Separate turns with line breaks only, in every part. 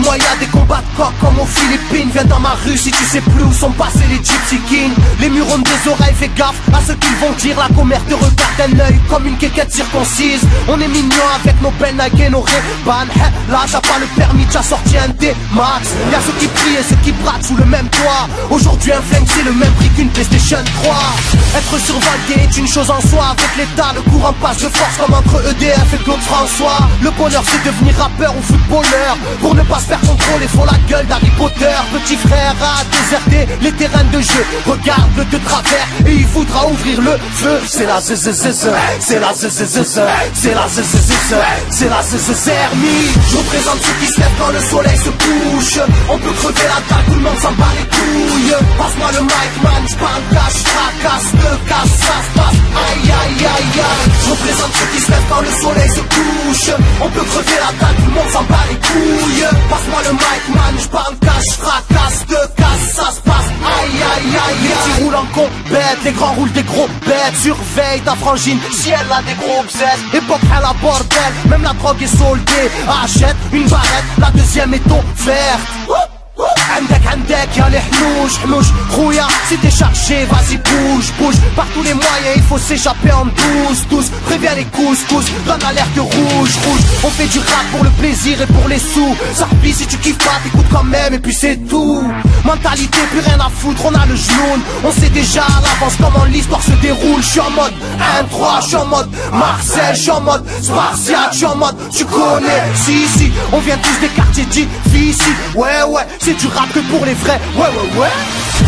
moi y'a des combats de coq comme aux Philippines. Viens dans ma rue si tu sais plus où sont passés les Gypsy Kings. Les murs ont des oreilles, fais gaffe à ce qu'ils vont dire. La commère te regarde d'un œil comme une quéquette circoncise. On est mignon avec nos Ben Nike et nos Ray-Ban. Là t'as pas le permis, t'as sorti un D-Max. Y'a ceux qui prient et ceux qui braquent sous le même toit. Aujourd'hui un flingue c'est le même prix qu'une PlayStation 3. Être survolté est une chose en soi. Avec l'état, le courant passe de force comme entre EDF et Claude François. Le bonheur c'est devenir rappeur ou footballeur. Pour ne pas se faire contrôler, faut la gueule d'Harry Potter. Petit frère a déserté les terrains de jeu. Regarde-le de travers et il voudra ouvrir le feu. C'est la zzzz, c'est la zzzz, c'est la zzzz, c'est la zzzermie. Je représente ceux qui se lèvent quand le soleil se couche. On peut crever la dalle, tout le monde s'en bat les couilles. Passe-moi le mic man, j'parle cash, fracasse, te casse, ça se passe. Aïe aïe aïe aïe. Je représente ceux qui se lèvent quand le soleil se couche. On peut crever la dalle, tout le monde s'en bat les couilles. Passe-moi le mic man, j'parle cash, fracasse, te casse, ça se passe. Aïe aïe aïe. Les petits roulent en compète, les grands roulent des gros bêtes. Surveille ta frangine, si elle a des gros bzètes. Époque à la bordel, même la drogue est soldée. Achète une barrette, la deuxième est offerte. عندك يا الحنوش حنوش خويا si t'es chargé vas-y bouge par tous les moyens il faut s'échapper en douce préviens les couscous donne l'alerte rouge on fait du rap pour le plaisir et pour les sous Sarpi si tu kiffes pas t'écoutes quand même et puis c'est tout mentalité plus rien à foutre on a le genou on sait déjà à l'avance comment l'histoire se déroule je suis en mode 1-3 je suis en mode Marcel je suis en mode Spartiate je suis en mode tu connais si on vient tous des quartiers difficiles ouais c'est du rap que pour les vrais, ouais.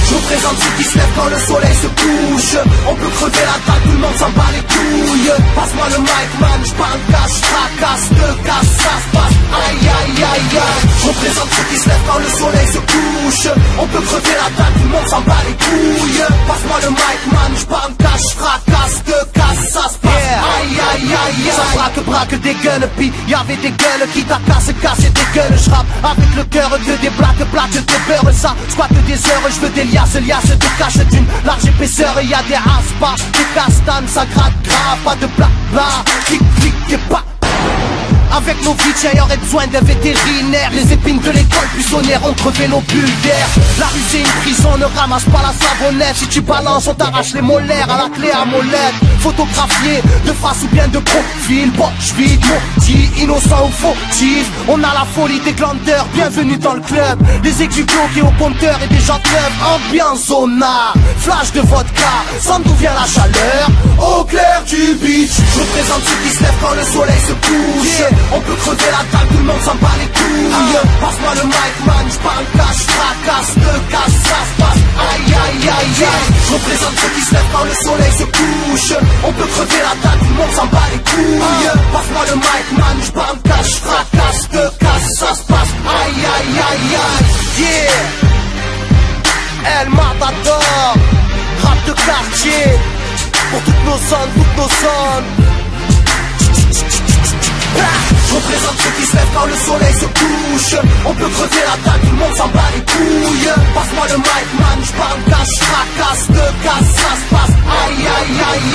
Je représente ceux qui se lèvent quand le soleil se couche. On peut crever la dalle, tout le monde s'en bat les couilles. Passe-moi le mic man, j'parle cash, fracasse, te casse, ça se passe. Aïe aïe aïe aïe. Je représente ceux qui se lèvent quand le soleil se couche. On peut crever la dalle, tout le monde s'en bat les couilles. Passe-moi le mic man, j'parle cash, fracasse, te casse, ça se passe. Aïe aïe aïe aïe. Ça braque des gueules, pis y'avait des gueules qui t'a cassé des gueules. J'rappe avec le cœur que des plaques de beurre, ça squatte des heures. Je veux des liasses de cache d'une large épaisseur. Y'a des aspas, des castanes, ça gratte grave. Pas de blabla, clic et pas. Avec nos vies, y'aurait besoin d'un vétérinaire. Les épines de l'école buissonnière ont crevé nos bulles d'air. La rue c'est une prison, ne ramasse pas la savonnette. Si tu balances, on t'arrache les molaires à la clé à molette. Photographié de face ou bien de profil. Poche vide, maudit, innocent ou fautif. On a la folie des glandeurs, bienvenue dans le club. Les aigus bloqués au compteur et des gens neufs. Ambiance zona, flash de vodka. Sans d'où vient la chaleur, au clair du beach. Je représente ceux qui se lèvent quand le soleil se couche. On peut crever la dalle, tout le monde s'en bat les couilles. Passe-moi le mic man, j'parle cash, fracasse, te casse, ça se passe. Aïe aïe aïe aïe. Je représente ceux qui se lèvent quand le soleil se couche. On peut crever la dalle, tout le monde s'en bat les couilles. Passe-moi le mic man, j'parle cash, fracasse, te casse, ça se passe. Aïe aïe aïe aïe. Yeah. El Matador, rap de quartier. Pour toutes nos zones, Je représente ceux qui se lèvent quand le soleil se couche. On peut crever la dalle, tout le monde s'en bat les couilles. Passe-moi le mic man, j'parle cash, fracasse, te casse, ça se passe. Aïe aïe aïe